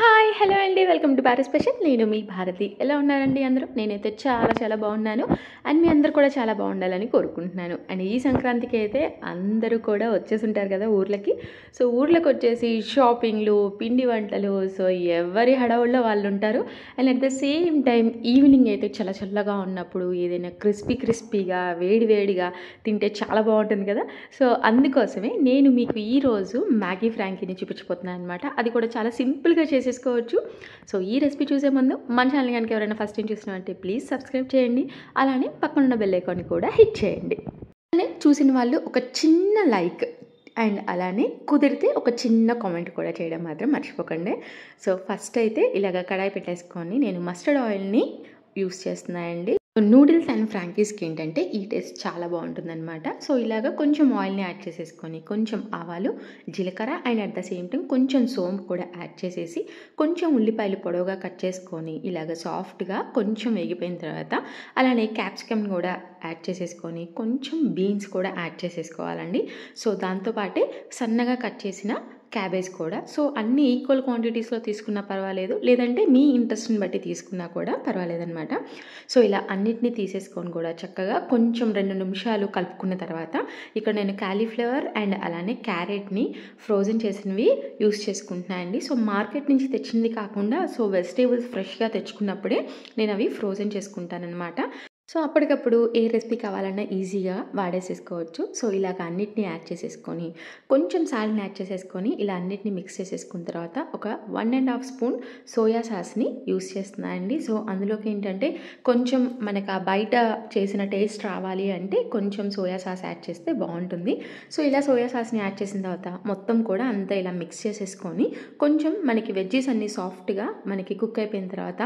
Hi hello అండి, welcome to Bharat special. నేను మీ భారతి. ఎలా ఉన్నారండి అందరూ? నేనైతే చాలా బాగున్నాను. అండ్ మీ అందరూ కూడా చాలా బాగుండాలని కోరుకుంటున్నాను. అండ్ ఈ సంక్రాంతికి అయితే అందరూ కూడా వచ్చేసి ఉంటారు కదా ఊర్లకి. సో ఊర్లకు వచ్చేసి షాపింగ్లు, పిండి వంటలు, సో ఎవరి హడావుల్లో వాళ్ళు ఉంటారు. And at the same time evening అయితే చల్లగా ఉన్నప్పుడు ఏదైనా క్రిస్పీగా వేడిగా తింటే చాలా బాగుంటుంది కదా. సో అందుకోసమే నేను మీకు ఈరోజు మ్యాగీ ఫ్రాంకీని చూపించబోతున్నాను అనమాట. అది కూడా చాలా సింపుల్గా చేసేసుకోవచ్చు. సో ఈ రెసిపీ చూసే ముందు మన ఛానల్ కనుక ఎవరైనా ఫస్ట్ టైం చూసినామంటే ప్లీజ్ సబ్స్క్రైబ్ చేయండి. అలానే పక్కన ఉన్న బెల్ ఐకాన్ కూడా హిట్ చేయండి. అలానే చూసిన వాళ్ళు ఒక చిన్న లైక్ అండ్ అలానే కుదిరితే ఒక చిన్న కామెంట్ కూడా చేయడం మాత్రం మర్చిపోకండి. సో ఫస్ట్ అయితే ఇలాగ కడాయి పెట్టేసుకొని నేను మస్టర్డ్ ఆయిల్ని యూస్ చేస్తున్నానండి. నూడిల్స్ అండ్ ఫ్రాంకీస్కి ఏంటంటే ఈ టేస్ట్ చాలా బాగుంటుందన్నమాట. సో ఇలాగ కొంచెం ఆయిల్ని యాడ్ చేసేసుకొని కొంచెం ఆవాలు, జీలకర్ర and at the same time కొంచెం సోంపు కూడా యాడ్ చేసేసి కొంచెం ఉల్లిపాయలు పొడవుగా కట్ చేసుకొని ఇలాగ సాఫ్ట్గా కొంచెం వేగిపోయిన తర్వాత అలానే క్యాప్సికమ్ కూడా యాడ్ చేసేసుకొని కొంచెం బీన్స్ కూడా యాడ్ చేసేసుకోవాలండి. సో దాంతోపాటే సన్నగా కట్ చేసిన క్యాబేజ్ కూడా. సో అన్నీ ఈక్వల్ క్వాంటిటీస్లో తీసుకున్నా పర్వాలేదు, లేదంటే మీ ఇంట్రెస్ట్ని బట్టి తీసుకున్నా కూడా పర్వాలేదన్నమాట. సో ఇలా అన్నిటినీ తీసేసుకొని కూడా చక్కగా కొంచెం 2 నిమిషాలు కలుపుకున్న తర్వాత ఇక్కడ నేను కాలీఫ్లవర్ అండ్ అలానే క్యారెట్ని ఫ్రోజన్ చేసినవి యూస్ చేసుకుంటున్నాను అండి. సో మార్కెట్ నుంచి తెచ్చింది కాకుండా సో వెజిటేబుల్స్ ఫ్రెష్గా తెచ్చుకున్నప్పుడే నేను అవి ఫ్రోజన్ చేసుకుంటానన్నమాట. సో అప్పటికప్పుడు ఏ రెసిపీ కావాలన్నా ఈజీగా వాడేసేసుకోవచ్చు. సో ఇలాగ అన్నిటిని యాడ్ చేసేసుకొని కొంచెం సాల్ట్ని యాడ్ చేసేసుకొని ఇలా అన్నిటిని మిక్స్ చేసేసుకున్న తర్వాత ఒక 1.5 స్పూన్ సోయా సాస్ని యూస్ చేస్తున్నానండి. సో అందులోకి ఏంటంటే కొంచెం మనకు ఆ బయట చేసిన టేస్ట్ రావాలి అంటే కొంచెం సోయా సాస్ యాడ్ చేస్తే బాగుంటుంది. సో ఇలా సోయా సాస్ని యాడ్ చేసిన తర్వాత మొత్తం కూడా అంతా ఇలా మిక్స్ చేసేసుకొని కొంచెం మనకి వెజ్జెస్ అన్నీ సాఫ్ట్గా మనకి కుక్ అయిపోయిన తర్వాత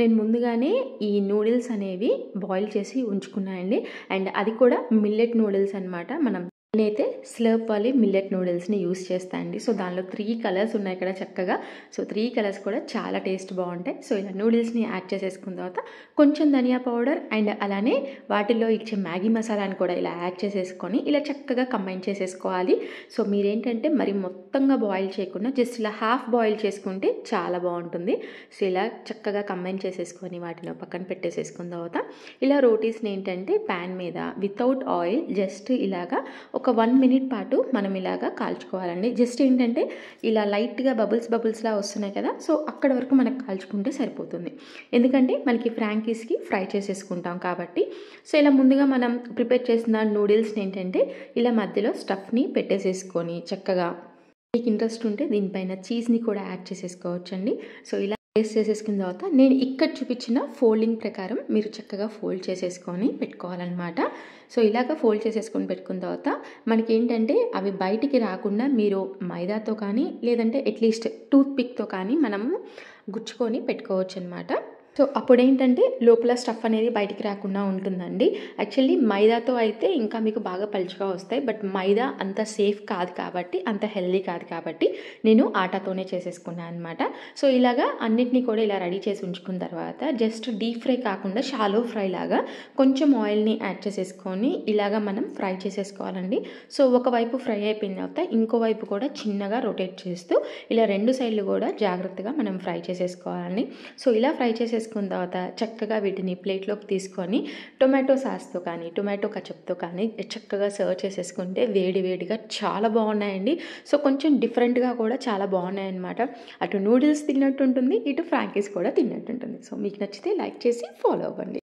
నేను ముందుగానే ఈ నూడిల్స్ అనేవి బాయిల్ చేసి ఉంచుకున్నాయండి. అండ్ అది కూడా మిల్లెట్ నూడిల్స్ అనమాట. నేనైతే స్లర్ప్ వాలీ మిల్లెట్ నూడిల్స్ని యూస్ చేస్తాను అండి. సో దానిలో 3 కలర్స్ ఉన్నాయి ఇక్కడ చక్కగా. సో 3 కలర్స్ కూడా చాలా టేస్ట్ బాగుంటాయి. సో ఇలా నూడిల్స్ని యాడ్ చేసేసుకున్న తర్వాత కొంచెం ధనియా పౌడర్ అండ్ అలానే వాటిల్లో ఇచ్చే మ్యాగీ మసాలాని కూడా ఇలా యాడ్ చేసేసుకొని ఇలా చక్కగా కంబైన్ చేసేసుకోవాలి. సో మీరేంటంటే మరి మొత్తంగా బాయిల్ చేయకుండా జస్ట్ ఇలా హాఫ్ బాయిల్ చేసుకుంటే చాలా బాగుంటుంది. సో ఇలా చక్కగా కంబైన్ చేసేసుకొని వాటిని పక్కన పెట్టేసేసుకున్న తర్వాత ఇలా రోటీస్ని ఏంటంటే ప్యాన్ మీద వితౌట్ ఆయిల్ జస్ట్ ఇలాగా ఒక 1 మినిట్ పాటు మనం ఇలాగా కాల్చుకోవాలండి. జస్ట్ ఏంటంటే ఇలా లైట్గా బబుల్స్లా వస్తున్నాయి కదా, సో అక్కడ వరకు మనకు కాల్చుకుంటే సరిపోతుంది. ఎందుకంటే మనకి ఫ్రాంకీస్కి ఫ్రై చేసేసుకుంటాం కాబట్టి. సో ఇలా ముందుగా మనం ప్రిపేర్ చేసిన నూడిల్స్ని ఏంటంటే ఇలా మధ్యలో స్టఫ్ని పెట్టేసేసుకొని చక్కగా మీకు ఇంట్రెస్ట్ ఉంటే దీనిపైన చీజ్ని కూడా యాడ్ చేసేసుకోవచ్చండి. సో ఇలా పేస్ట్ చేసేసుకున్న తర్వాత నేను ఇక్కడ చూపించిన ఫోల్డింగ్ ప్రకారం మీరు చక్కగా ఫోల్డ్ చేసేసుకొని పెట్టుకోవాలన్నమాట. సో ఇలాగ ఫోల్డ్ చేసేసుకొని పెట్టుకున్న తర్వాత మనకి ఏంటంటే అవి బయటికి రాకుండా మీరు మైదాతో కానీ లేదంటే అట్లీస్ట్ టూత్ పిక్తో కానీ మనము గుచ్చుకొని పెట్టుకోవచ్చు అనమాట. సో అప్పుడేంటంటే లోపల స్టఫ్ అనేది బయటికి రాకుండా ఉంటుందండి. యాక్చువల్లీ మైదాతో అయితే ఇంకా మీకు బాగా పలుచగా వస్తాయి, బట్ మైదా అంత సేఫ్ కాదు కాబట్టి, అంత హెల్దీ కాదు కాబట్టి నేను ఆటాతోనే చేసేసుకున్నాను అనమాట. సో ఇలాగా అన్నిటినీ కూడా ఇలా రెడీ చేసి ఉంచుకున్న తర్వాత జస్ట్ డీప్ ఫ్రై కాకుండా షాలో ఫ్రై లాగా కొంచెం ఆయిల్ని యాడ్ చేసేసుకొని ఇలాగా మనం ఫ్రై చేసేసుకోవాలండి. సో ఒకవైపు ఫ్రై అయిపోయిన తర్వాత ఇంకోవైపు కూడా చిన్నగా రొటేట్ చేస్తూ ఇలా 2 సైడ్లు కూడా జాగ్రత్తగా మనం ఫ్రై చేసేసుకోవాలండి. సో ఇలా ఫ్రై చేసేసుకున్న తర్వాత చక్కగా వీటిని ప్లేట్లోకి తీసుకొని టొమాటో సాస్తో కానీ టొమాటో కచప్తో కానీ చక్కగా సర్వ్ చేసేసుకుంటే వేడిగా చాలా బాగున్నాయండి. సో కొంచెం డిఫరెంట్గా కూడా చాలా బాగున్నాయన్నమాట. అటు నూడిల్స్ తిన్నట్టు ఉంటుంది, ఇటు ఫ్రాంకీస్ కూడా తిన్నట్టు ఉంటుంది. సో మీకు నచ్చితే లైక్ చేసి ఫాలో అవ్వండి.